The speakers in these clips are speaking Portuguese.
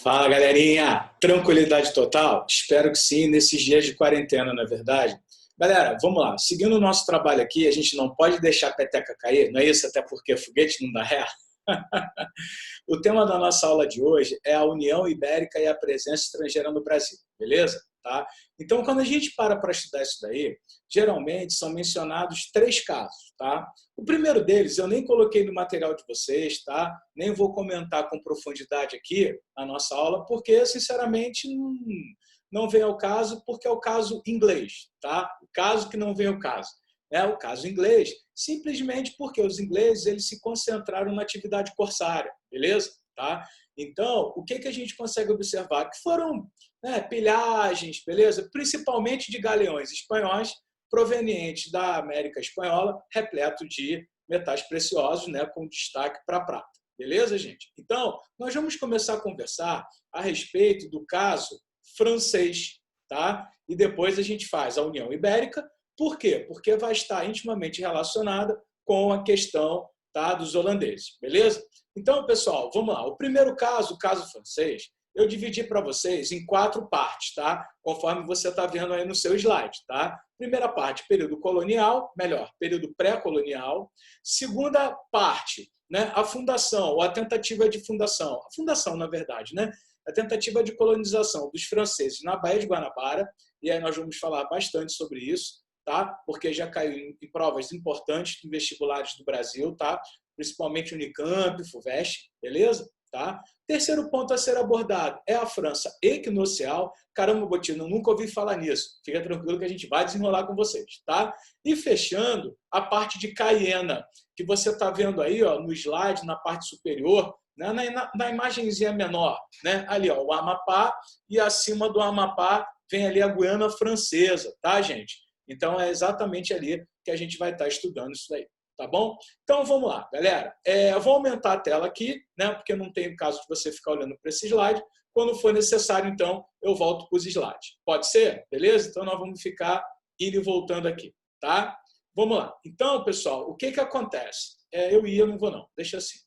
Fala, galerinha! Tranquilidade total? Espero que sim, nesses dias de quarentena, não é verdade? Galera, vamos lá. Seguindo o nosso trabalho aqui, a gente não pode deixar a peteca cair, não é isso? Até porque foguete não dá ré. O tema da nossa aula de hoje é a União Ibérica e a presença estrangeira no Brasil, beleza? Tá? Então, quando a gente para estudar isso daí, geralmente são mencionados três casos, tá? O primeiro deles eu nem coloquei no material de vocês, tá? Nem vou comentar com profundidade aqui na nossa aula, porque, sinceramente, não vem ao caso, porque é o caso inglês, tá? O caso que não vem ao caso. É o caso inglês, simplesmente porque os ingleses eles se concentraram na atividade corsária, beleza? Tá? Então, o que a gente consegue observar? Que foram pilhagens, beleza? Principalmente de galeões espanhóis provenientes da América Espanhola, repleto de metais preciosos, né, com destaque para a prata. Beleza, gente? Então, nós vamos começar a conversar a respeito do caso francês, tá? E depois a gente faz a União Ibérica. Por quê? Porque vai estar intimamente relacionada com a questão, tá, dos holandeses, beleza? Então, pessoal, vamos lá. O primeiro caso, o caso francês, eu dividi para vocês em quatro partes, tá? Conforme você está vendo aí no seu slide, tá? Primeira parte, período colonial, melhor, período pré-colonial. Segunda parte, né, a fundação, ou a tentativa de fundação. A fundação, na verdade, né? A tentativa de colonização dos franceses na Baía de Guanabara, e aí nós vamos falar bastante sobre isso, tá? Porque já caiu em provas importantes em vestibulares do Brasil, tá? Principalmente Unicamp, FUVEST, beleza? Tá? Terceiro ponto a ser abordado é a França equinocial. Caramba, Botino, eu nunca ouvi falar nisso. Fica tranquilo que a gente vai desenrolar com vocês, tá? E fechando, a parte de Caiena, que você está vendo aí, ó, no slide, na parte superior, né, na imagenzinha menor, né? Ali, ó, o Amapá, e acima do Amapá vem ali a Guiana Francesa, tá, gente? Então, é exatamente ali que a gente vai estar estudando isso daí. Tá bom? Então, vamos lá, galera. Eu vou aumentar a tela aqui, né? Porque não tem caso de você ficar olhando para esse slide. Quando for necessário, então, eu volto para os slides. Pode ser? Beleza? Então, nós vamos ficar indo e voltando aqui, tá? Vamos lá. Então, pessoal, o que acontece? Eu não vou não. Deixa assim.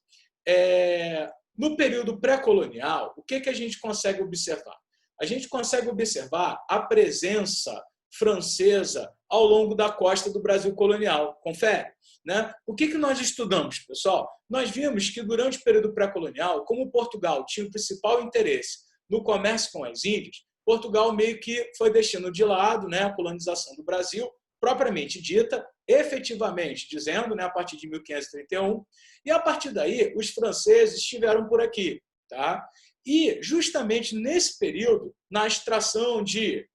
No período pré-colonial, o que a gente consegue observar? A gente consegue observar a presença francesa ao longo da costa do Brasil colonial. Confere? Né? O que nós estudamos, pessoal? Nós vimos que durante o período pré-colonial, como Portugal tinha o principal interesse no comércio com as Índias, Portugal meio que foi deixando de lado, né, a colonização do Brasil, propriamente dita, efetivamente dizendo, né, a partir de 1531, e a partir daí os franceses estiveram por aqui. Tá? E justamente nesse período, na extração de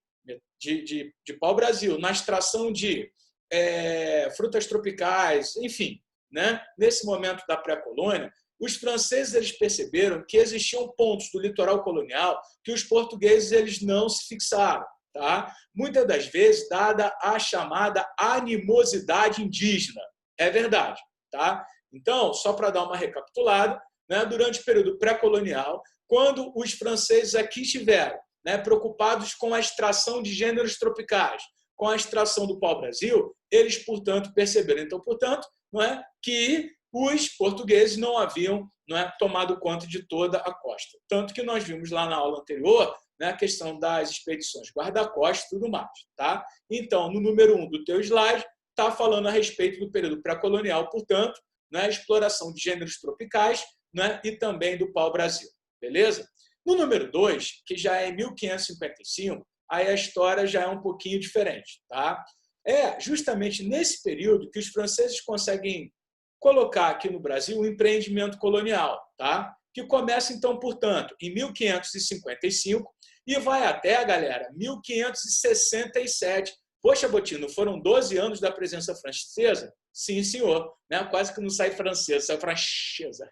pau-brasil, na extração de frutas tropicais, enfim, né? Nesse momento da pré-colônia, os franceses eles perceberam que existiam pontos do litoral colonial que os portugueses eles não se fixaram, tá? Muitas das vezes dada a chamada animosidade indígena. É verdade, tá? Então, só para dar uma recapitulada, né, durante o período pré-colonial, quando os franceses aqui estiveram, né, preocupados com a extração de gêneros tropicais, com a extração do pau-brasil, eles, portanto, perceberam, então, portanto, não é, que os portugueses não haviam, não é, tomado conta de toda a costa. Tanto que nós vimos lá na aula anterior, né, a questão das expedições guarda-costas e tudo mais. Tá? Então, no número 1 do teu slide, está falando a respeito do período pré-colonial, portanto, né, exploração de gêneros tropicais, né, e também do pau-brasil. Beleza? No número 2, que já é em 1555, aí a história já é um pouquinho diferente. Tá? É justamente nesse período que os franceses conseguem colocar aqui no Brasil o empreendimento colonial, tá? Que começa, então, portanto, em 1555 e vai até, galera, 1567. Poxa, Botino, foram 12 anos da presença francesa? Sim, senhor. Né? Quase que não sai francesa, sai francesa.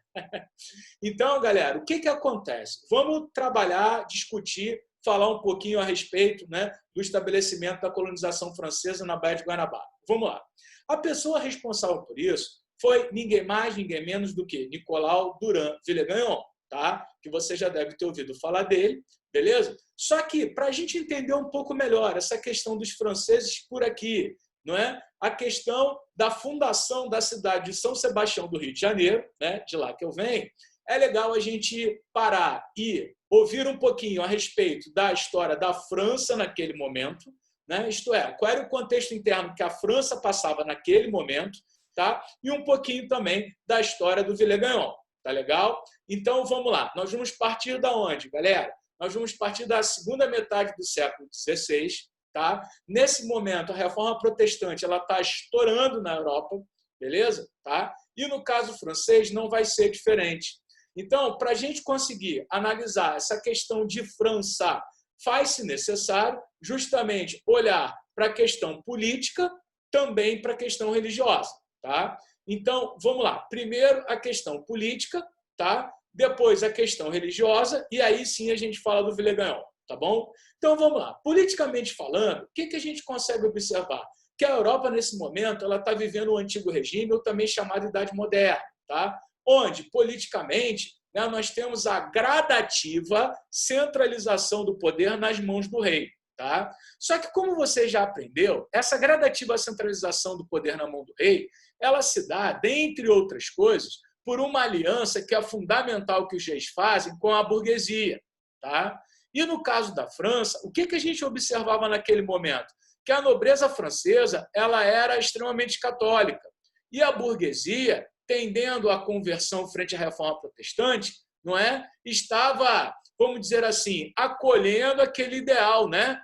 Então, galera, o que acontece? Vamos trabalhar, discutir, falar um pouquinho a respeito, né, do estabelecimento da colonização francesa na Baía de Guanabara. Vamos lá. A pessoa responsável por isso foi ninguém mais, ninguém menos do que Nicolau Durand Villegagnon, tá? Que você já deve ter ouvido falar dele, beleza? Só que, para a gente entender um pouco melhor essa questão dos franceses por aqui, não é? A questão da fundação da cidade de São Sebastião do Rio de Janeiro, né, de lá que eu venho, é legal a gente parar e ouvir um pouquinho a respeito da história da França naquele momento, né? Isto é, qual era o contexto interno que a França passava naquele momento, tá? E um pouquinho também da história do Villegagnon, tá legal? Então, vamos lá. Nós vamos partir da onde, galera? Nós vamos partir da segunda metade do século XVI, tá? Nesse momento, a reforma protestante ela está estourando na Europa, beleza? Tá? E no caso francês não vai ser diferente. Então, para a gente conseguir analisar essa questão de França, faz-se necessário justamente olhar para a questão política, também para a questão religiosa. Tá? Então, vamos lá. Primeiro a questão política, tá? Depois a questão religiosa, e aí sim a gente fala do Villegagnon. Tá bom? Então, vamos lá. Politicamente falando, o que a gente consegue observar? Que a Europa, nesse momento, ela está vivendo o antigo regime, ou também chamado Idade Moderna, tá? Onde, politicamente, né, nós temos a gradativa centralização do poder nas mãos do rei. Tá? Só que, como você já aprendeu, essa gradativa centralização do poder na mão do rei, ela se dá, dentre outras coisas, por uma aliança que é fundamental que os reis fazem com a burguesia. Tá? E no caso da França, o que a gente observava naquele momento? Que a nobreza francesa ela era extremamente católica. E a burguesia, tendendo à conversão frente à reforma protestante, não é? Estava, vamos dizer assim, acolhendo aquele ideal, né?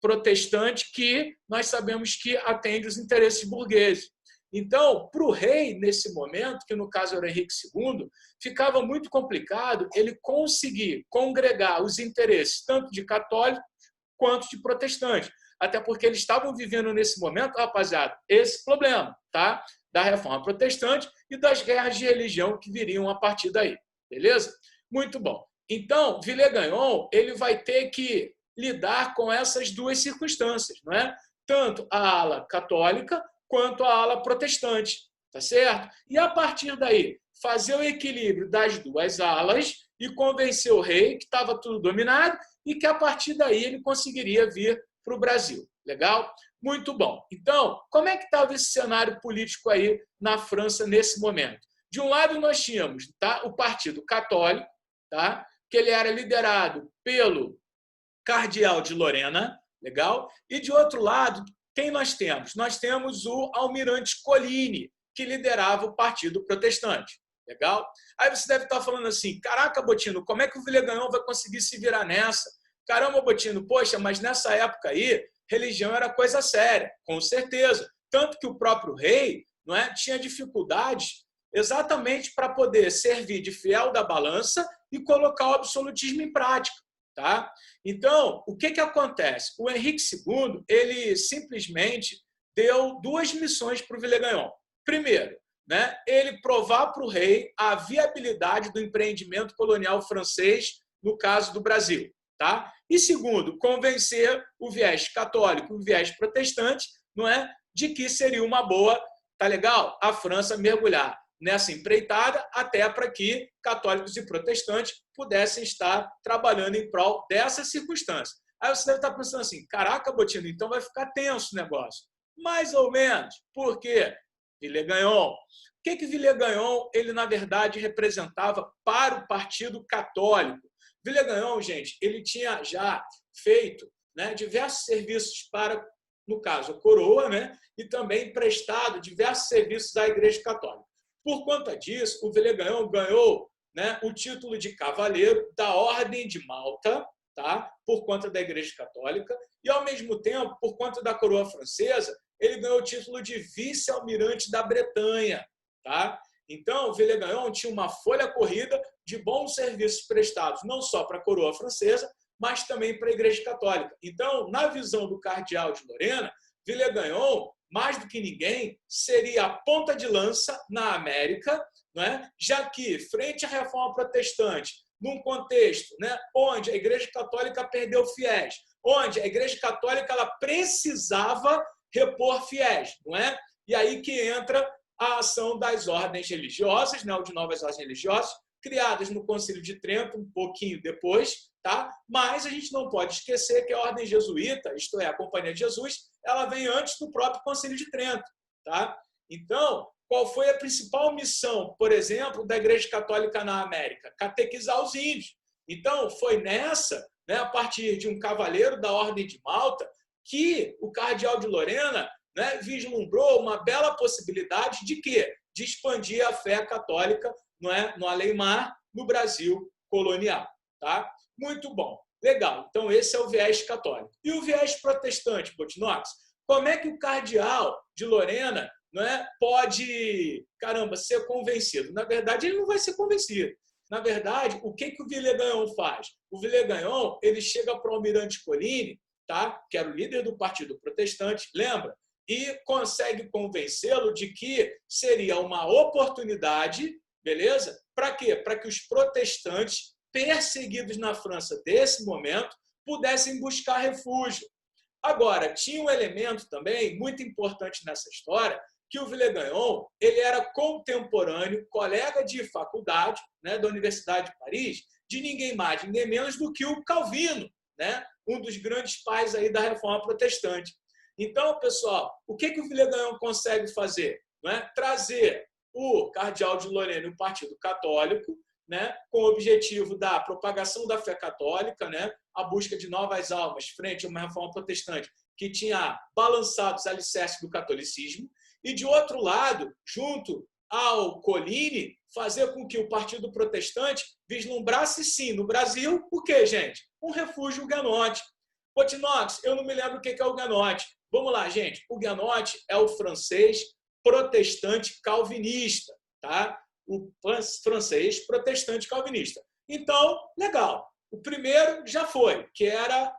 Protestante que nós sabemos que atende os interesses burgueses. Então, para o rei, nesse momento, que no caso era Henrique II, ficava muito complicado ele conseguir congregar os interesses tanto de católicos quanto de protestantes. Até porque eles estavam vivendo nesse momento, rapaziada, esse problema, tá? Da reforma protestante e das guerras de religião que viriam a partir daí. Beleza? Muito bom. Então, Villegagnon, ele vai ter que lidar com essas duas circunstâncias, não é? Tanto a ala católica quanto a ala protestante, tá certo? E a partir daí, fazer o equilíbrio das duas alas e convencer o rei que estava tudo dominado e que a partir daí ele conseguiria vir para o Brasil. Legal? Muito bom. Então, como é que estava esse cenário político aí na França nesse momento? De um lado, nós tínhamos, tá, o Partido Católico, tá, que ele era liderado pelo Cardeal de Lorena, legal? E, de outro lado, quem nós temos? Nós temos o Almirante Coligny, que liderava o Partido Protestante. Legal? Aí você deve estar falando assim, caraca, Botino, como é que o Villegagnon vai conseguir se virar nessa? Caramba, Botino, poxa, mas nessa época aí, religião era coisa séria, com certeza. Tanto que o próprio rei não é, tinha dificuldades exatamente para poder servir de fiel da balança e colocar o absolutismo em prática. Tá? Então, o que acontece? O Henrique II, ele simplesmente deu duas missões para o Villegagnon. Primeiro, né, ele provar para o rei a viabilidade do empreendimento colonial francês no caso do Brasil. Tá? E segundo, convencer o viés católico e o viés protestante, não é, de que seria uma boa, tá legal? A França mergulhar nessa empreitada até para que católicos e protestantes pudessem estar trabalhando em prol dessa circunstância. Aí você deve estar pensando assim, caraca, Botino, então vai ficar tenso o negócio. Mais ou menos. Por quê? Villegagnon. O que Villegagnon, ele, na verdade, representava para o Partido Católico? Villegagnon, gente, ele tinha já feito, né, diversos serviços para, no caso, a coroa, né, e também prestado diversos serviços à Igreja Católica. Por conta disso, o Villegagnon ganhou, né, o título de cavaleiro da Ordem de Malta, tá, por conta da Igreja Católica, e, ao mesmo tempo, por conta da coroa francesa, ele ganhou o título de vice-almirante da Bretanha. Tá? Então, o Villegagnon tinha uma folha corrida de bons serviços prestados, não só para a coroa francesa, mas também para a Igreja Católica. Então, na visão do cardeal de Lorena, Villegagnon, mais do que ninguém, seria a ponta de lança na América, né? Já que, frente à reforma protestante, num contexto, né, onde a Igreja Católica perdeu fiéis, onde a Igreja Católica ela precisava repor fiéis, não é? E aí que entra a ação das ordens religiosas, né, ou de novas ordens religiosas, criadas no Concílio de Trento, um pouquinho depois, tá? Mas a gente não pode esquecer que a ordem jesuíta, isto é, a Companhia de Jesus, ela vem antes do próprio Concílio de Trento. Tá? Então, qual foi a principal missão, por exemplo, da Igreja Católica na América? Catequizar os índios. Então, foi nessa, né, a partir de um cavaleiro da Ordem de Malta, que o cardeal de Lorena, né, vislumbrou uma bela possibilidade de quê? De expandir a fé católica, não é, no além-mar, no Brasil colonial. Tá? Muito bom. Legal. Então, esse é o viés católico. E o viés protestante, Botinox? Como é que o cardeal de Lorena, não é, pode, caramba, ser convencido? Na verdade, ele não vai ser convencido. Na verdade, o que o Villegagnon faz? O Villegagnon, ele chega para o almirante Coligny, tá? Que era o líder do Partido Protestante, lembra? E consegue convencê-lo de que seria uma oportunidade, beleza? Para quê? Para que os protestantes perseguidos na França desse momento pudessem buscar refúgio. Agora, tinha um elemento também muito importante nessa história, que o Villegagnon, ele era contemporâneo, colega de faculdade, né, da Universidade de Paris, de ninguém mais, ninguém menos do que o Calvino, né, um dos grandes pais aí da Reforma Protestante. Então, pessoal, o que o Villegagnon consegue fazer? Não é? Trazer o cardeal de Lorena e o Partido Católico, né, com o objetivo da propagação da fé católica, né, a busca de novas almas frente a uma reforma protestante que tinha balançado os alicerces do catolicismo, e, de outro lado, junto ao Coligny, fazer com que o Partido Protestante vislumbrasse, sim, no Brasil, o quê, gente? Um refúgio huguenote. Botinox, eu não me lembro o que é o huguenote. Vamos lá, gente. O huguenote é o francês protestante calvinista, tá? O francês protestante calvinista. Então, legal. O primeiro já foi, que era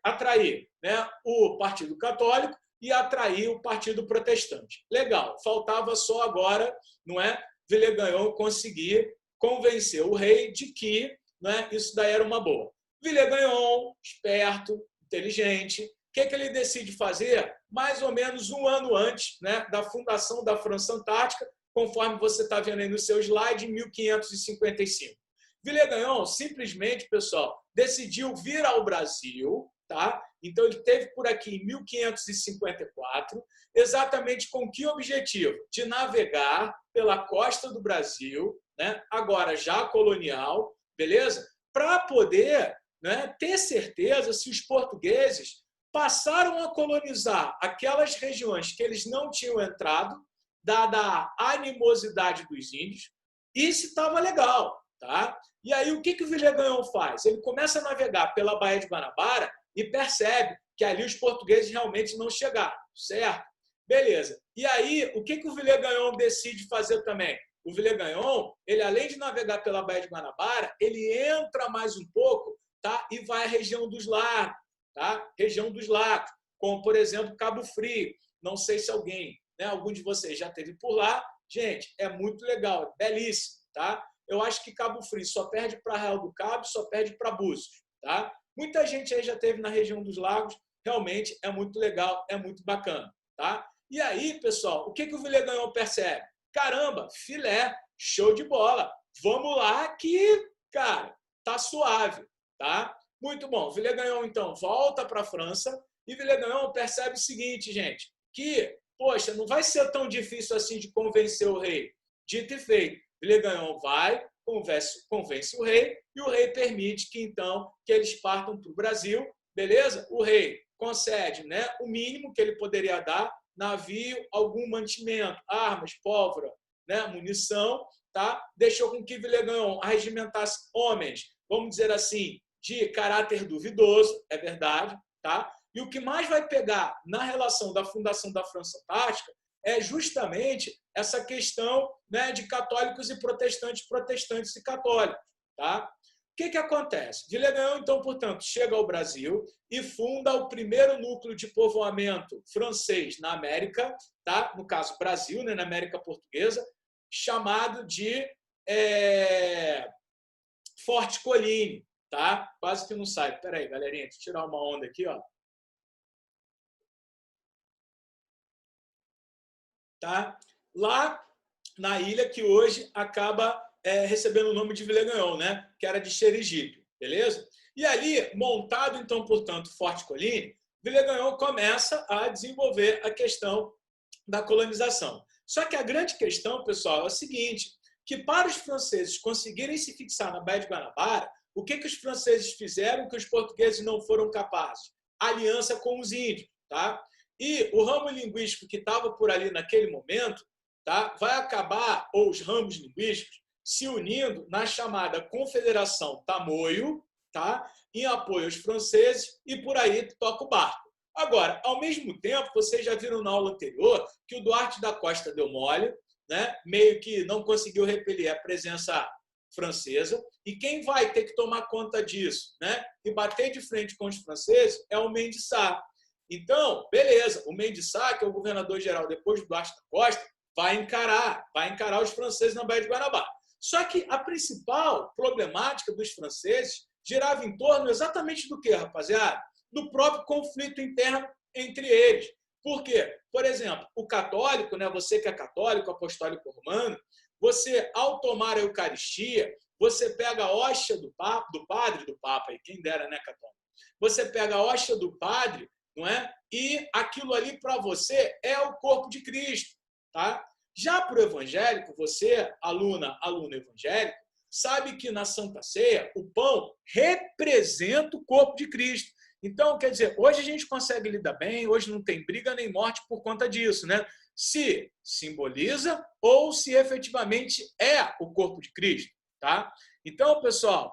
atrair, né, o Partido Católico e atrair o Partido Protestante. Legal. Faltava só agora, não é, Villegagnon conseguir convencer o rei de que, não é, isso daí era uma boa. Villegagnon, esperto, inteligente, o que ele decide fazer? Mais ou menos um ano antes, né, da fundação da França Antártica, conforme você está vendo aí no seu slide, em 1555. Villegagnon simplesmente, pessoal, decidiu vir ao Brasil, tá? Então ele esteve por aqui em 1554, exatamente com que objetivo? De navegar pela costa do Brasil, né? Agora já colonial, beleza? Para poder, né, ter certeza se os portugueses passaram a colonizar aquelas regiões que eles não tinham entrado, dada a animosidade dos índios, e se estava legal. Tá? E aí, o que o Villegagnon faz? Ele começa a navegar pela Baía de Guanabara e percebe que ali os portugueses realmente não chegaram, certo? Beleza. E aí, o que o Villegagnon decide fazer também? O Villegagnon, ele além de navegar pela Baía de Guanabara, ele entra mais um pouco, tá? E vai à região dos lagos, tá? Região dos lagos, como, por exemplo, Cabo Frio. Não sei se alguém, né, algum de vocês já esteve por lá. Gente, é muito legal, é belíssimo, tá? Eu acho que Cabo Frio só perde para Arraial do Cabo, só perde para Búzios, tá? Muita gente aí já esteve na região dos lagos, realmente é muito legal, é muito bacana, tá? E aí, pessoal, o que o Villegagnon percebe? Caramba, filé, show de bola. Vamos lá que, cara, tá suave, tá? Muito bom. Villegagnon, então, volta para a França e Villegagnon percebe o seguinte, gente, que, poxa, não vai ser tão difícil assim de convencer o rei. Dito e feito. Villegagnon vai, convence o rei e o rei permite que, então, que eles partam para o Brasil, beleza? O rei concede, né, o mínimo que ele poderia dar, navio, algum mantimento, armas, pólvora, né, munição, tá? Deixou com que Villegagnon arregimentasse homens, vamos dizer assim, de caráter duvidoso, é verdade, tá? E o que mais vai pegar na relação da fundação da França Antártica é justamente essa questão, né, de católicos e protestantes, protestantes e católicos. Tá? O que acontece? Villegagnon, então, portanto, chega ao Brasil e funda o primeiro núcleo de povoamento francês na América, tá? No caso, Brasil, né, na América Portuguesa, chamado de Forte Coligny. Tá? Quase que não sai. Espera aí, galerinha, deixa eu tirar uma onda aqui. Ó. Tá? Lá na ilha que hoje acaba recebendo o nome de Villegagnon, né? Que era de Xerigipe, beleza? E ali, montado, então, portanto, Forte Coligny, Villegagnon começa a desenvolver a questão da colonização. Só que a grande questão, pessoal, é o seguinte, que para os franceses conseguirem se fixar na Baía de Guanabara, o que os franceses fizeram que os portugueses não foram capazes? Aliança com os índios. Tá? E o ramo linguístico que estava por ali naquele momento, tá, vai acabar, ou os ramos linguísticos, se unindo na chamada Confederação Tamoio, tá, em apoio aos franceses, e por aí toca o barco. Agora, ao mesmo tempo, vocês já viram na aula anterior que o Duarte da Costa deu mole, né, meio que não conseguiu repelir a presença francesa, e quem vai ter que tomar conta disso, né, e bater de frente com os franceses é o Mendes Sá. Então, beleza, o Mendes Sá, que é o governador-geral depois do Duarte da Costa, vai encarar os franceses na Baía de Guanabara. Só que a principal problemática dos franceses girava em torno exatamente do que, rapaziada? Do próprio conflito interno entre eles. Por quê? Por exemplo, o católico, né, você que é católico, apostólico romano, você, ao tomar a Eucaristia, você pega a hóstia do padre, do Papa, e quem dera, né, católico? Você pega a hóstia do padre, não é? E aquilo ali para você é o corpo de Cristo. Tá? Já para o evangélico, você, aluno evangélico, sabe que na Santa Ceia o pão representa o corpo de Cristo. Então, quer dizer, hoje a gente consegue lidar bem, hoje não tem briga nem morte por conta disso, né? Se simboliza ou se efetivamente é o corpo de Cristo. Tá? Então, pessoal,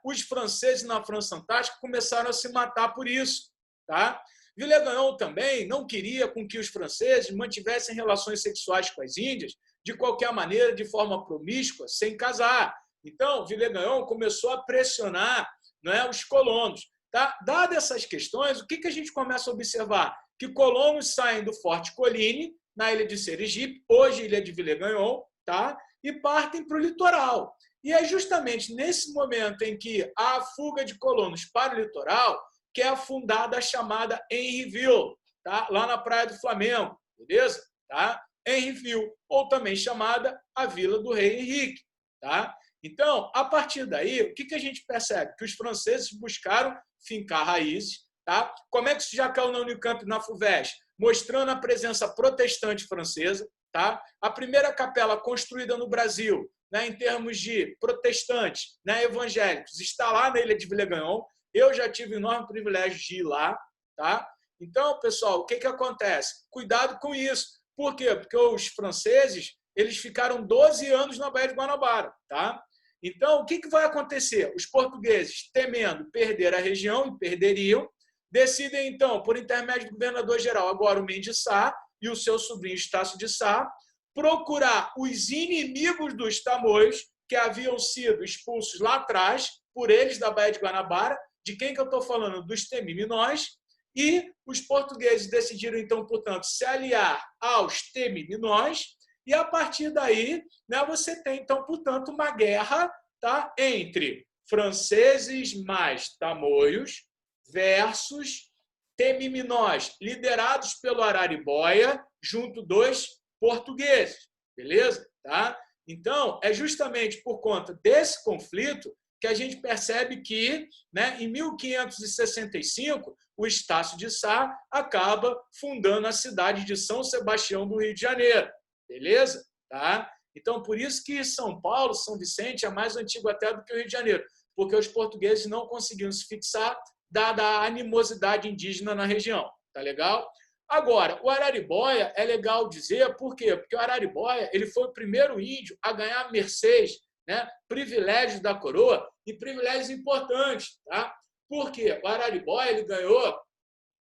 os franceses na França Antártica começaram a se matar por isso. Tá? Villegagnon também não queria com que os franceses mantivessem relações sexuais com as índias de qualquer maneira, de forma promíscua, sem casar. Então, Villegagnon começou a pressionar, né, os colonos. Tá? Dadas essas questões, o que a gente começa a observar? Que colonos saem do Forte Colline, na ilha de Sergipe, hoje ilha de Villegagnon, tá? E partem para o litoral. E é justamente nesse momento em que há a fuga de colonos para o litoral que é fundada a chamada Henryville, tá? Lá na Praia do Flamengo, beleza? Tá? Henryville, ou também chamada a Vila do Rei Henrique. Tá? Então, a partir daí, o que a gente percebe? Que os franceses buscaram fincar raízes. Tá? Como é que isso já caiu na Unicamp e na FUVEST? Mostrando a presença protestante francesa. Tá? A primeira capela construída no Brasil, né, em termos de protestantes, né, evangélicos, está lá na ilha de Villegagnon. Eu já tive o enorme privilégio de ir lá. Tá? Então, pessoal, o que acontece? Cuidado com isso. Por quê? Porque os franceses eles ficaram 12 anos na Baía de Guanabara. Tá? Então, o que vai acontecer? Os portugueses, temendo perder a região, e perderiam, decidem, então, por intermédio do governador-geral, agora o Mendes Sá e o seu sobrinho Estácio de Sá, procurar os inimigos dos tamoios, que haviam sido expulsos lá atrás, por eles da Baía de Guanabara. De quem que eu estou falando? Dos temiminós. E os portugueses decidiram, então, portanto, se aliar aos temiminós. E, a partir daí, né, você tem, então, portanto, uma guerra, tá, entre franceses mais tamoios versus temiminós, liderados pelo Araribóia, junto dos portugueses. Beleza? Tá? Então, é justamente por conta desse conflito que a gente percebe que, né, em 1565, o Estácio de Sá acaba fundando a cidade de São Sebastião do Rio de Janeiro. Beleza? Tá? Então, por isso que São Paulo, São Vicente, é mais antigo até do que o Rio de Janeiro, porque os portugueses não conseguiram se fixar, dada a animosidade indígena na região. Tá legal? Agora, o Araribóia é legal dizer, por quê? Porque o Araribóia ele foi o primeiro índio a ganhar mercês, né, privilégios da coroa e privilégios importantes. Tá? Por quê? O Araribóia ele ganhou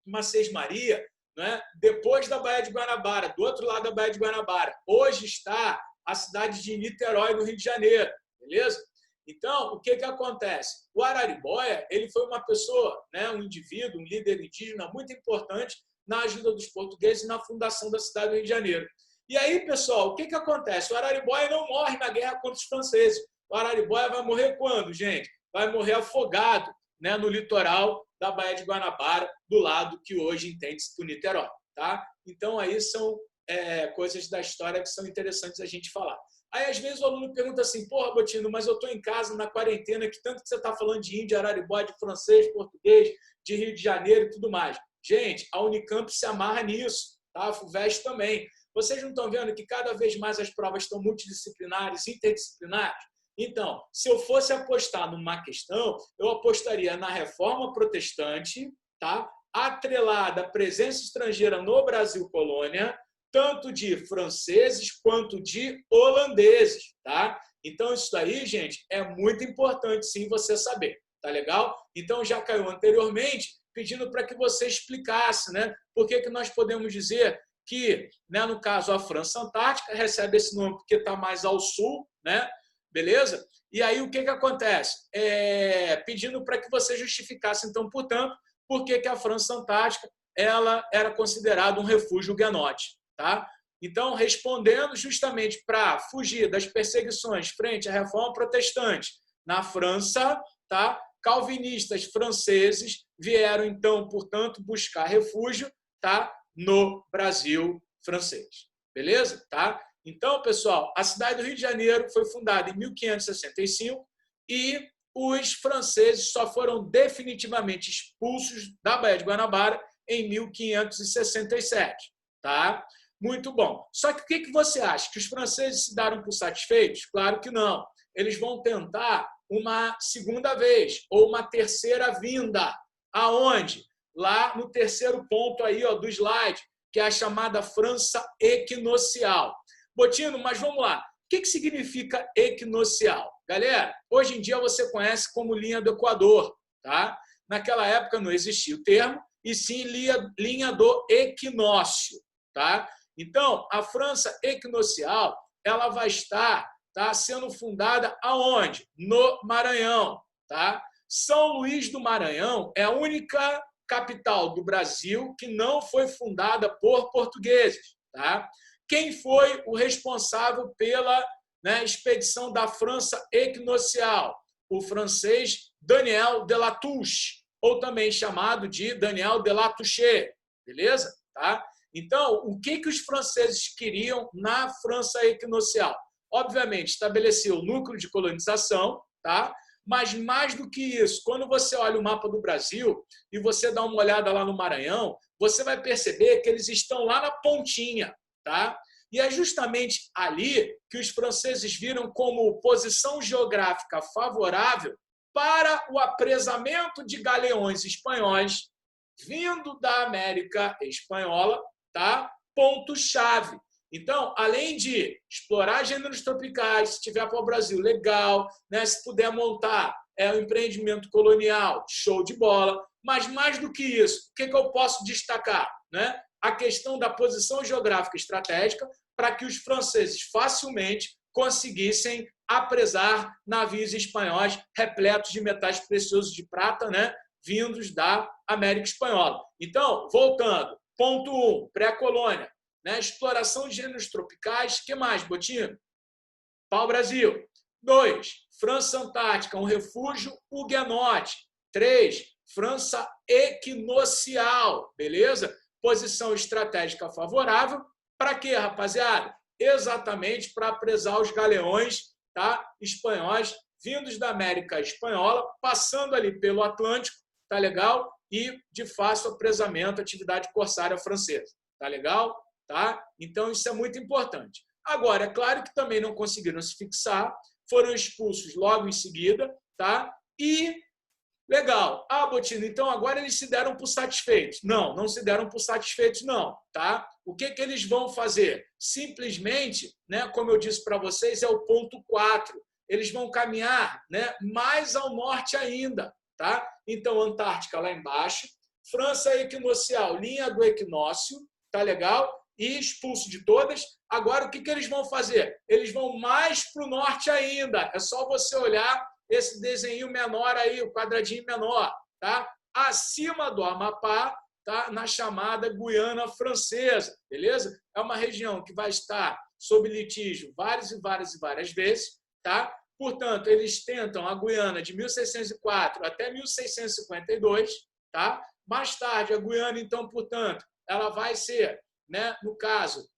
uma sesmaria, né, depois da Baía de Guanabara, do outro lado da Baía de Guanabara. Hoje está a cidade de Niterói, no Rio de Janeiro. Beleza? Então, o que acontece? O Araribóia ele foi uma pessoa, né, um indivíduo, um líder indígena muito importante na ajuda dos portugueses na fundação da cidade do Rio de Janeiro. E aí, pessoal, o que acontece? O Araribóia não morre na guerra contra os franceses. O Araribóia vai morrer quando, gente? Vai morrer afogado, né, no litoral da Baía de Guanabara, do lado que hoje entende-se por Niterói. Tá? Então, aí são coisas da história que são interessantes a gente falar. Aí, às vezes, o aluno pergunta assim, porra, Botino, mas eu estou em casa, na quarentena, que tanto que você está falando de índio, Araribóia, de francês, português, de Rio de Janeiro e tudo mais. Gente, a Unicamp se amarra nisso, tá? A FUVEST também. Vocês não estão vendo que cada vez mais as provas estão multidisciplinares, interdisciplinares? Então, se eu fosse apostar numa questão, eu apostaria na reforma protestante, tá? Atrelada à presença estrangeira no Brasil colônia, tanto de franceses quanto de holandeses, tá? Então, isso daí, gente, é muito importante, sim, você saber, tá legal? Então, já caiu anteriormente, pedindo para que você explicasse, né? Por que nós podemos dizer que, né, no caso, a França Antártica recebe esse nome porque está mais ao sul, né? Beleza? E aí, o que acontece? Pedindo para que você justificasse, então, portanto, por que a França Antártica ela era considerada um refúgio huguenote, tá? Então, respondendo justamente para fugir das perseguições frente à reforma protestante na França, tá? Calvinistas franceses vieram, então, portanto, buscar refúgio, tá? No Brasil francês. Beleza? Tá? Então, pessoal, a cidade do Rio de Janeiro foi fundada em 1565 e os franceses só foram definitivamente expulsos da Baía de Guanabara em 1567. Tá? Muito bom. Só que o que você acha? Que os franceses se deram por satisfeitos? Claro que não. Eles vão tentar uma segunda vez ou uma terceira vinda. Aonde? Lá no terceiro ponto aí, ó, do slide, que é a chamada França equinocial. Botino, mas vamos lá. O que significa equinocial? Galera, hoje em dia você conhece como linha do Equador, tá? Naquela época não existia o termo, e sim linha do equinócio, tá? Então, a França equinocial, ela vai estar, tá, sendo fundada aonde? No Maranhão, tá? São Luís do Maranhão é a única capital do Brasil que não foi fundada por portugueses, tá? Quem foi o responsável pela, né, expedição da França equinocial? O francês Daniel de Latouche, ou também chamado de Daniel de Latouche, beleza? Tá? Então, o que os franceses queriam na França equinocial? Obviamente, estabelecer o núcleo de colonização, tá? Mas mais do que isso, quando você olha o mapa do Brasil e você dá uma olhada lá no Maranhão, você vai perceber que eles estão lá na pontinha, tá? E é justamente ali que os franceses viram como posição geográfica favorável para o apresamento de galeões espanhóis vindo da América Espanhola, tá? Ponto-chave. Então, além de explorar gêneros tropicais, se tiver para o Brasil, legal, né? Se puder montar um empreendimento colonial, show de bola. Mas mais do que isso, o que eu posso destacar? Né? A questão da posição geográfica estratégica para que os franceses facilmente conseguissem apresar navios espanhóis repletos de metais preciosos de prata, né? Vindos da América Espanhola. Então, voltando, ponto 1, pré-colônia. Né? Exploração de gêneros tropicais. O que mais, Botinho? Pau-Brasil. 2. França Antártica, um refúgio huguenote. 3. França equinocial. Beleza? Posição estratégica favorável. Para quê, rapaziada? Exatamente para apresar os galeões, tá? Espanhóis vindos da América Espanhola, passando ali pelo Atlântico, tá legal? E de fácil apresamento, atividade corsária francesa. Tá legal? Tá? Então, isso é muito importante. Agora, é claro que também não conseguiram se fixar, foram expulsos logo em seguida, tá? E, legal. Ah, Botino, então agora eles se deram por satisfeitos. Não, não se deram por satisfeitos, não, tá? O que eles vão fazer? Simplesmente, né, como eu disse para vocês, é o ponto 4. Eles vão caminhar, né, mais ao norte ainda, tá? Então, Antártica lá embaixo, França equinocial, linha do equinócio, tá legal? E expulso de todas. Agora, o que eles vão fazer? Eles vão mais para o norte ainda. É só você olhar esse desenho menor aí, o quadradinho menor, tá? Acima do Amapá, tá? Na chamada Guiana Francesa, beleza? É uma região que vai estar sob litígio várias e várias vezes, tá? Portanto, eles tentam a Guiana de 1604 até 1652, tá? Mais tarde, a Guiana, então, portanto, ela vai ser, né, no caso,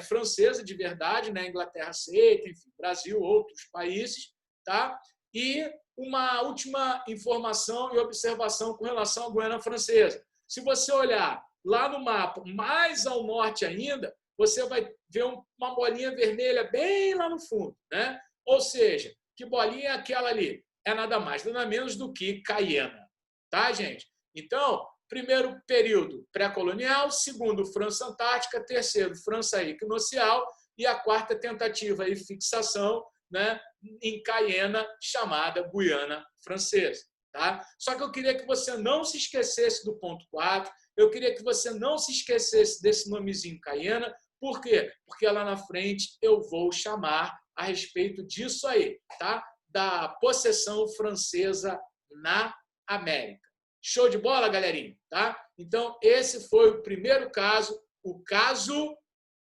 francesa de verdade, né, Inglaterra aceita, enfim, Brasil, outros países, tá? E uma última informação e observação com relação à Guiana Francesa. Se você olhar lá no mapa, mais ao norte ainda, você vai ver uma bolinha vermelha bem lá no fundo, né? Ou seja, que bolinha é aquela ali? É nada mais, nada menos do que Cayena. Tá, gente? Então, primeiro período pré-colonial, segundo França Antártica, terceiro França equinocial e a quarta tentativa e fixação, né, em Cayena, chamada Guiana Francesa. Tá? Só que eu queria que você não se esquecesse do ponto 4, eu queria que você não se esquecesse desse nomezinho Cayena. Por quê? Porque lá na frente eu vou chamar a respeito disso aí, tá? Da possessão francesa na América. Show de bola, galerinha? Tá? Então, esse foi o primeiro caso, o caso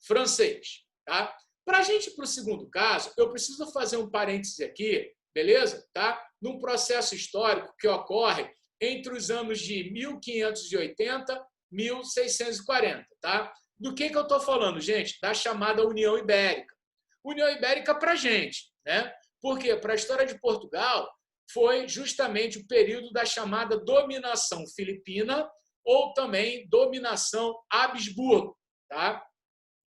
francês. Tá? Para a gente ir para o segundo caso, eu preciso fazer um parêntese aqui, beleza? Tá? Num processo histórico que ocorre entre os anos de 1580 e 1640. Tá? Do que eu estou falando, gente? Da chamada União Ibérica. União Ibérica para a gente, né? Porque para a história de Portugal foi justamente o período da chamada dominação filipina ou também dominação Habsburgo. Tá?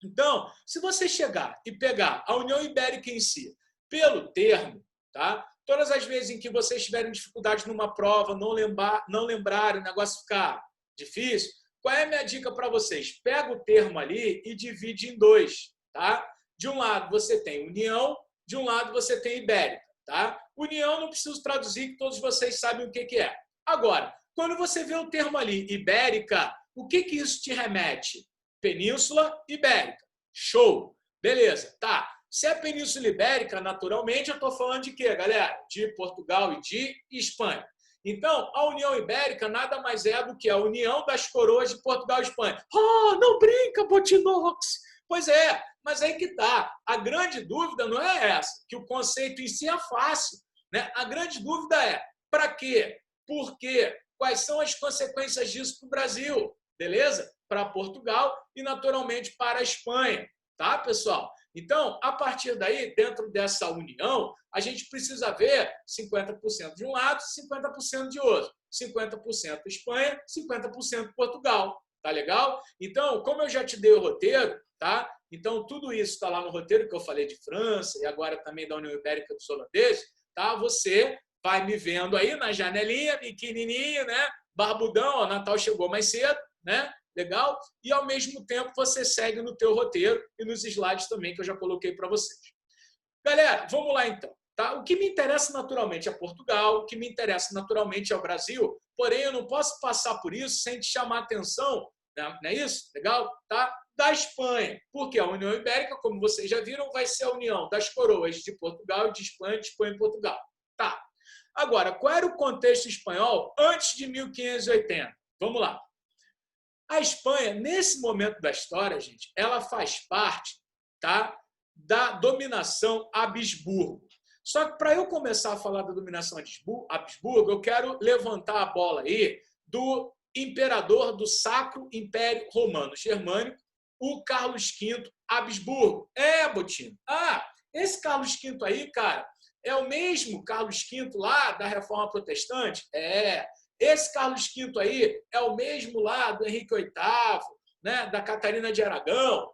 Então, se você chegar e pegar a União Ibérica em si, pelo termo, tá? Todas as vezes em que vocês tiverem dificuldade numa prova, não lembrar, o negócio ficar difícil, qual é a minha dica para vocês? Pega o termo ali e divide em dois. Tá? De um lado você tem União, de um lado você tem Ibérica. Tá? União não preciso traduzir, que todos vocês sabem o que é. Agora, quando você vê o termo ali, Ibérica, o que isso te remete? Península Ibérica. Show! Beleza, tá. Se é Península Ibérica, naturalmente, eu estou falando de quê, galera? De Portugal e de Espanha. Então, a União Ibérica nada mais é do que a união das coroas de Portugal e Espanha. Ah, não brinca, Botinox! Pois é, mas aí que tá. A grande dúvida não é essa, que o conceito em si é fácil, né? A grande dúvida é para quê? Por quê? Quais são as consequências disso para o Brasil? Beleza? Para Portugal e, naturalmente, para a Espanha. Tá, pessoal? Então, a partir daí, dentro dessa união, a gente precisa ver 50% de um lado, 50% de outro. 50% Espanha, 50% Portugal. Tá legal? Então, como eu já te dei o roteiro, tá? Então, tudo isso está lá no roteiro que eu falei de França e agora também da União Ibérica dos holandeses, tá? Você vai me vendo aí na janelinha, pequenininho, né? Barbudão, ó, Natal chegou mais cedo, né? Legal? E, ao mesmo tempo, você segue no teu roteiro e nos slides também que eu já coloquei para vocês. Galera, vamos lá, então. Tá? O que me interessa naturalmente é Portugal, o que me interessa naturalmente é o Brasil, porém eu não posso passar por isso sem te chamar a atenção, né? Não é isso? Legal? Tá? Da Espanha, porque a União Ibérica, como vocês já viram, vai ser a união das coroas de Portugal e de Espanha e Portugal. Tá. Agora, qual era o contexto espanhol antes de 1580? Vamos lá. A Espanha, nesse momento da história, gente, ela faz parte, tá, da dominação Habsburgo. Só que para eu começar a falar da dominação Habsburgo, eu quero levantar a bola aí do imperador do Sacro Império Romano Germânico, o Carlos V Habsburgo. Botino. Esse Carlos V aí, cara, é o mesmo Carlos V lá da Reforma Protestante? Esse Carlos V aí é o mesmo lá do Henrique VIII, né, da Catarina de Aragão?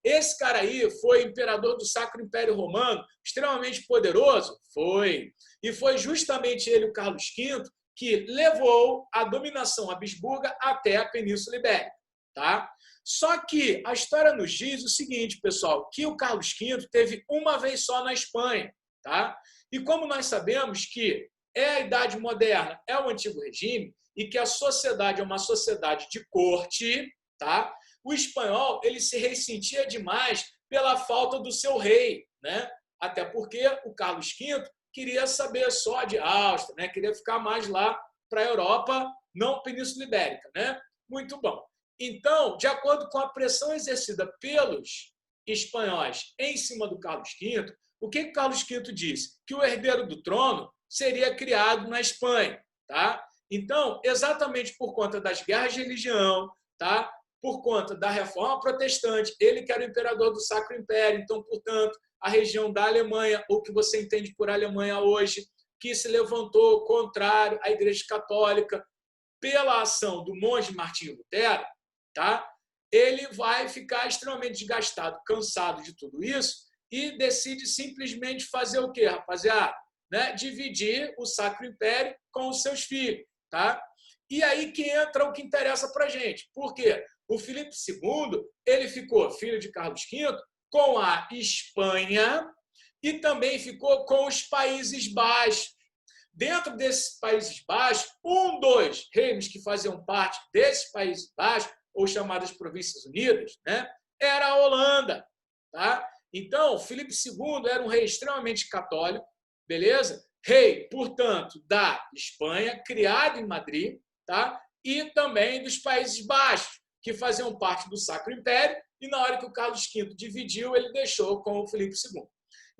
Esse cara aí foi imperador do Sacro Império Romano, extremamente poderoso? Foi. E foi justamente ele, o Carlos V, que levou a dominação habsburga até a Península Ibérica. Tá? Só que a história nos diz o seguinte, pessoal, que o Carlos V teve uma vez só na Espanha. Tá? E como nós sabemos que é a Idade Moderna, é o Antigo Regime, e que a sociedade é uma sociedade de corte, tá? O espanhol ele se ressentia demais pela falta do seu rei, né? Até porque o Carlos V queria saber só de Áustria, né? Queria ficar mais lá para a Europa, não Península Ibérica, né? Muito bom. Então, de acordo com a pressão exercida pelos espanhóis em cima do Carlos V, o que o Carlos V disse? Que o herdeiro do trono seria criado na Espanha. Tá? Então, exatamente por conta das guerras de religião, tá? Por conta da reforma protestante, ele que era o imperador do Sacro Império, então, portanto, a região da Alemanha, ou que você entende por Alemanha hoje, que se levantou contrário à Igreja Católica pela ação do monge Martinho Lutero, tá? ele vai ficar extremamente desgastado, cansado de tudo isso e decide simplesmente fazer o quê, rapaziada? Né? Dividir o Sacro Império com os seus filhos. Tá? E aí que entra o que interessa para a gente. Por quê? O Filipe II ele ficou filho de Carlos V com a Espanha e também ficou com os Países Baixos. Dentro desses Países Baixos, um dos reinos que faziam parte desses Países Baixos, ou chamadas Províncias Unidas, né, era a Holanda. Tá? Então, Filipe II era um rei extremamente católico, beleza? Rei, portanto, da Espanha, criado em Madrid, tá? E também dos Países Baixos, que faziam parte do Sacro Império, e na hora que o Carlos V dividiu, ele deixou com o Filipe II.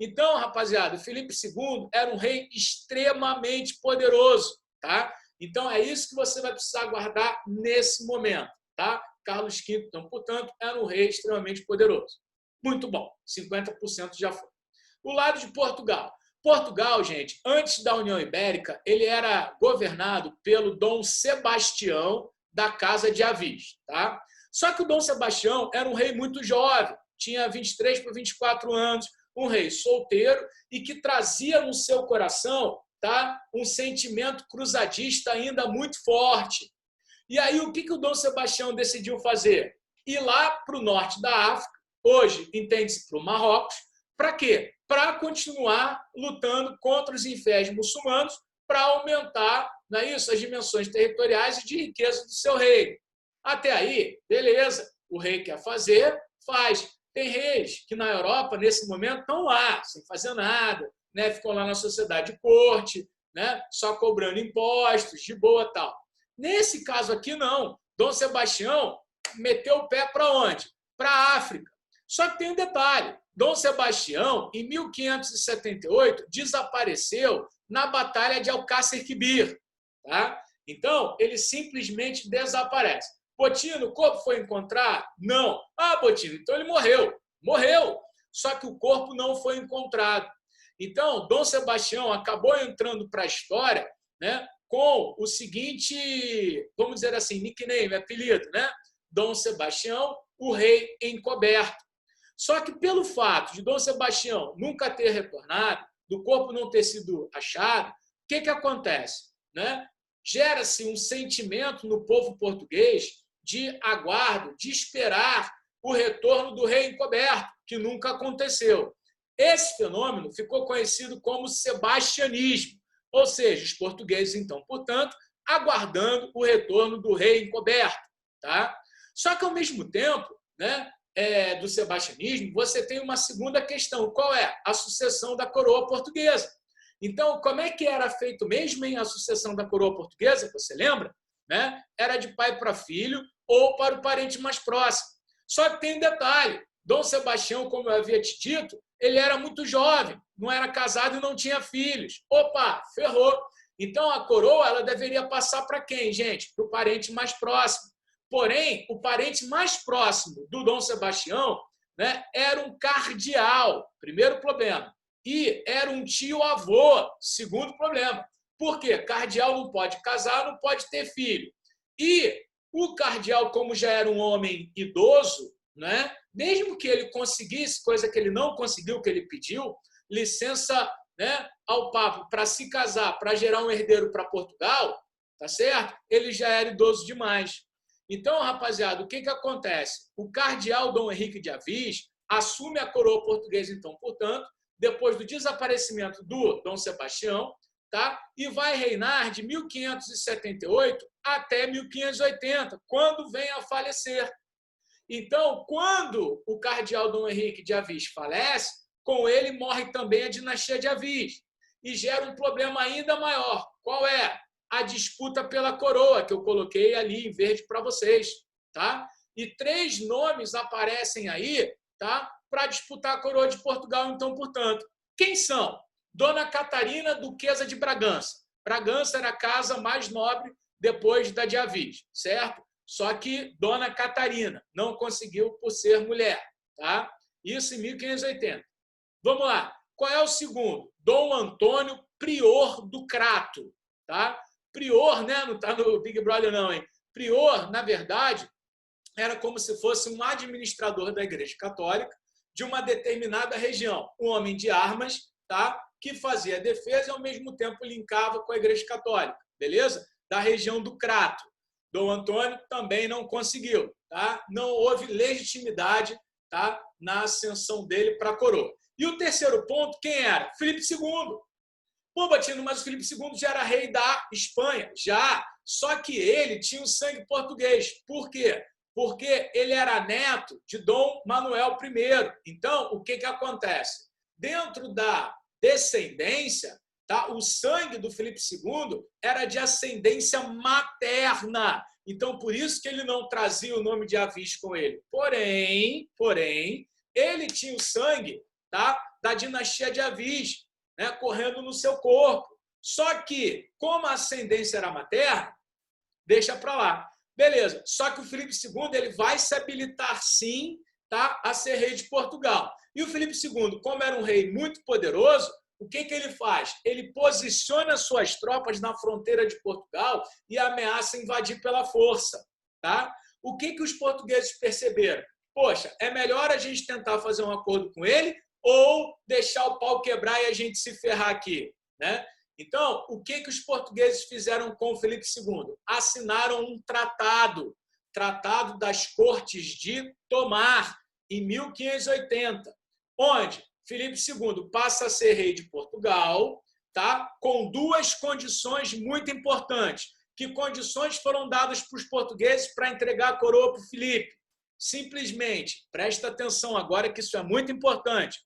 Então, rapaziada, o Filipe II era um rei extremamente poderoso, tá? Então, é isso que você vai precisar guardar nesse momento, tá? Carlos V, então, portanto, era um rei extremamente poderoso. Muito bom, 50% já foi. O lado de Portugal. Portugal, gente, antes da União Ibérica, ele era governado pelo Dom Sebastião da Casa de Avis, tá? Só que o Dom Sebastião era um rei muito jovem, tinha 23 para 24 anos, um rei solteiro e que trazia no seu coração, tá, um sentimento cruzadista ainda muito forte. E aí, o que o Dom Sebastião decidiu fazer? Ir lá para o norte da África, hoje entende-se para o Marrocos, para quê? Para continuar lutando contra os infiéis muçulmanos, para aumentar, não é isso, as dimensões territoriais e de riqueza do seu reino. Até aí, beleza, o rei quer fazer, faz. Tem reis que na Europa, nesse momento, estão lá, sem fazer nada, né? Ficam lá na sociedade de corte, né? Só cobrando impostos, de boa tal. Nesse caso aqui, não. Dom Sebastião meteu o pé para onde? Para a África. Só que tem um detalhe. Dom Sebastião, em 1578, desapareceu na Batalha de Alcácer Quibir. Tá? Então, ele simplesmente desaparece. Botino, o corpo foi encontrado? Não. Ah, Botino, então ele morreu. Morreu. Só que o corpo não foi encontrado. Então, Dom Sebastião acabou entrando para a história, né, com o seguinte, vamos dizer assim, nickname, apelido, né? Dom Sebastião, o rei encoberto. Só que pelo fato de Dom Sebastião nunca ter retornado, do corpo não ter sido achado, o que acontece? Né? Gera-se um sentimento no povo português de aguardo, de esperar o retorno do rei encoberto, que nunca aconteceu. Esse fenômeno ficou conhecido como sebastianismo, ou seja, os portugueses, então, portanto, aguardando o retorno do rei encoberto. Tá? Só que, ao mesmo tempo, né, do sebastianismo, você tem uma segunda questão. Qual é? A sucessão da coroa portuguesa. Então, como é que era feito mesmo em a sucessão da coroa portuguesa? Você lembra? Né? Era de pai para filho ou para o parente mais próximo. Só que tem um detalhe. Dom Sebastião, como eu havia te dito, ele era muito jovem, não era casado e não tinha filhos. Opa, ferrou. Então, a coroa ela deveria passar para quem, gente? Para o parente mais próximo. Porém, o parente mais próximo do Dom Sebastião, né, era um cardeal, primeiro problema. E era um tio-avô, segundo problema. Por quê? Cardeal não pode casar, não pode ter filho. E o cardeal, como já era um homem idoso, né, mesmo que ele conseguisse, coisa que ele não conseguiu, que ele pediu, licença, né, ao Papa para se casar, para gerar um herdeiro para Portugal, tá certo? Ele já era idoso demais. Então, rapaziada, o que acontece? O cardeal Dom Henrique de Avis assume a coroa portuguesa, então, portanto, depois do desaparecimento do Dom Sebastião, tá? E vai reinar de 1578 até 1580, quando vem a falecer. Então, quando o cardeal Dom Henrique de Avis falece, com ele morre também a dinastia de Avis e gera um problema ainda maior. Qual é? A disputa pela coroa, que eu coloquei ali em verde para vocês. Tá? E 3 nomes aparecem aí, tá? Para disputar a coroa de Portugal, então, portanto. Quem são? Dona Catarina, duquesa de Bragança. Bragança era a casa mais nobre depois da de Avis, certo? Só que Dona Catarina não conseguiu por ser mulher. Tá? Isso em 1580. Vamos lá. Qual é o segundo? Dom Antônio, prior do Crato. Tá? Prior, né? Não está no Big Brother, não, hein? Prior, na verdade, era como se fosse um administrador da Igreja Católica de uma determinada região, um homem de armas, tá? Que fazia defesa e, ao mesmo tempo, linkava com a Igreja Católica, beleza? Da região do Crato. Dom Antônio também não conseguiu, tá? Não houve legitimidade, tá? Na ascensão dele para a coroa. E o terceiro ponto, quem era? Filipe II. Pô, Batino, mas o Filipe II já era rei da Espanha, já. Só que ele tinha o sangue português. Por quê? Porque ele era neto de Dom Manuel I. Então, o que acontece? Dentro da descendência, tá? O sangue do Filipe II era de ascendência materna. Então, por isso que ele não trazia o nome de Avis com ele. Porém, ele tinha o sangue, tá? Da dinastia de Avis, né? Correndo no seu corpo. Só que, como a ascendência era materna, deixa para lá. Beleza. Só que o Filipe II ele vai se habilitar, sim, tá? A ser rei de Portugal. E o Filipe II, como era um rei muito poderoso, o que ele faz? Ele posiciona suas tropas na fronteira de Portugal e ameaça invadir pela força. Tá? O que os portugueses perceberam? Poxa, é melhor a gente tentar fazer um acordo com ele ou deixar o pau quebrar e a gente se ferrar aqui, né? Então, o que os portugueses fizeram com o Filipe II? Assinaram um tratado, Tratado das Cortes de Tomar, em 1580, onde Filipe II passa a ser rei de Portugal, tá? Com duas condições muito importantes. Que condições foram dadas para os portugueses para entregar a coroa para o Filipe? Simplesmente, presta atenção agora que isso é muito importante,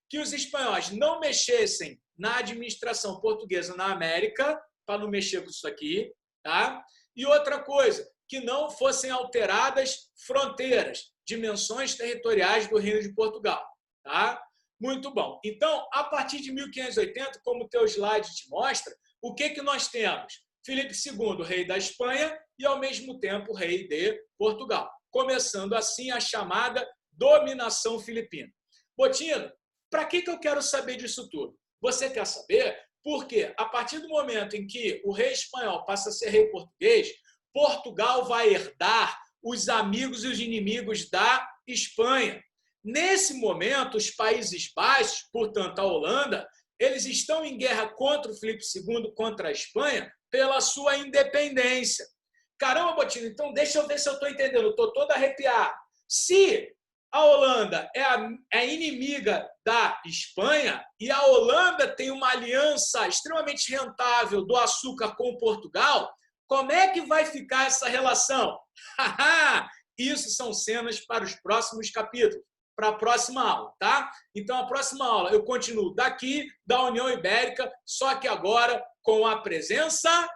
que os espanhóis não mexessem na administração portuguesa na América, para não mexer com isso aqui, tá? E outra coisa, que não fossem alteradas fronteiras, dimensões territoriais do Reino de Portugal, tá? Muito bom. Então, a partir de 1580, como o teu slide te mostra, o que nós temos? Filipe II, rei da Espanha e, ao mesmo tempo, rei de Portugal. Começando assim a chamada dominação filipina. Botino, para que eu quero saber disso tudo? Você quer saber? Porque, a partir do momento em que o rei espanhol passa a ser rei português, Portugal vai herdar os amigos e os inimigos da Espanha. Nesse momento, os Países Baixos, portanto a Holanda, eles estão em guerra contra o Filipe II, contra a Espanha, pela sua independência. Caramba, Botino, então deixa eu ver se eu estou entendendo, estou todo arrepiado. Se a Holanda é inimiga da Espanha e a Holanda tem uma aliança extremamente rentável do açúcar com Portugal, como é que vai ficar essa relação? Isso são cenas para os próximos capítulos, para a próxima aula, tá? Então, a próxima aula eu continuo daqui, da União Ibérica, só que agora com a presença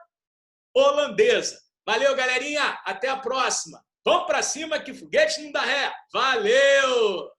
holandesa. Valeu, galerinha! Até a próxima! Vamos para cima que foguete não dá ré! Valeu!